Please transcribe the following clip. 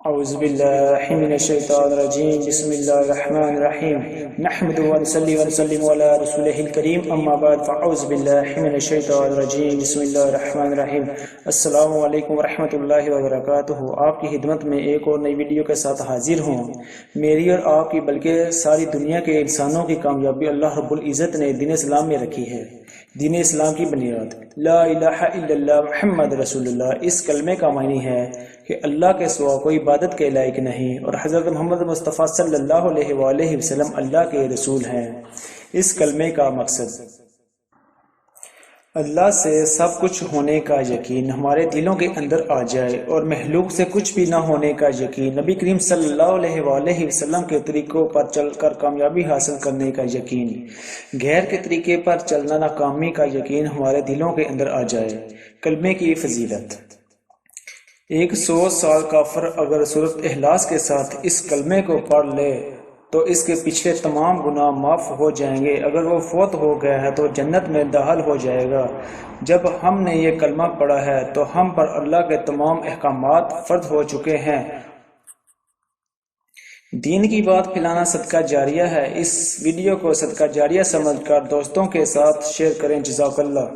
اعوذ باللہ من الشیطان الرجیم بسم اللہ الرحمن الرحیم نحمد ونصلی ونسلم علی رسولہ الکریم اما بعد فاعوذ باللہ من الشیطان الرجیم بسم اللہ الرحمن الرحیم السلام علیکم ورحمۃ اللہ وبرکاتہ۔ آپ کی خدمت میں ایک اور نئی ویڈیو کے ساتھ حاضر ہوں۔ میری اور آپ کی بلکہ ساری دنیا کے انسانوں کی کامیابی اللہ رب العزت نے دین اسلام میں رکھی ہے۔ دین اسلام کی بنیاد لا الہ الا اللہ محمد رسول اللہ، اس کلمے کا معنی ہے کہ اللہ کے سوا کوئی عبادت کے لائق نہیں اور حضرت محمد مصطفیٰ صلی اللہ علیہ وآلہ وسلم اللہ کے رسول ہیں۔ اس کلمے کا مقصد اللہ سے سب کچھ ہونے کا یقین ہمارے دلوں کے اندر آ جائے اور مخلوق سے کچھ بھی نہ ہونے کا یقین، نبی کریم صلی اللہ علیہ وآلہ وسلم کے طریقوں پر چل کر کامیابی حاصل کرنے کا یقین، غیر کے طریقے پر چلنا ناکامی کا یقین ہمارے دلوں کے اندر آ جائے۔ کلمے کی فضیلت: 100 سال کافر اگر سورۃ اخلاص کے ساتھ اس کلمے کو پڑھ لے تو اس کے پچھلے تمام گناہ معاف ہو جائیں گے۔ اگر وہ فوت ہو گیا ہے تو جنت میں داخل ہو جائے گا۔ جب ہم نے یہ کلمہ پڑھا ہے تو ہم پر اللہ کے تمام احکامات فرض ہو چکے ہیں۔ دین کی بات پھیلانا صدقہ جاریہ ہے۔ اس ویڈیو کو صدقہ جاریہ سمجھ کر دوستوں کے ساتھ شیئر کریں۔ جزاک اللہ۔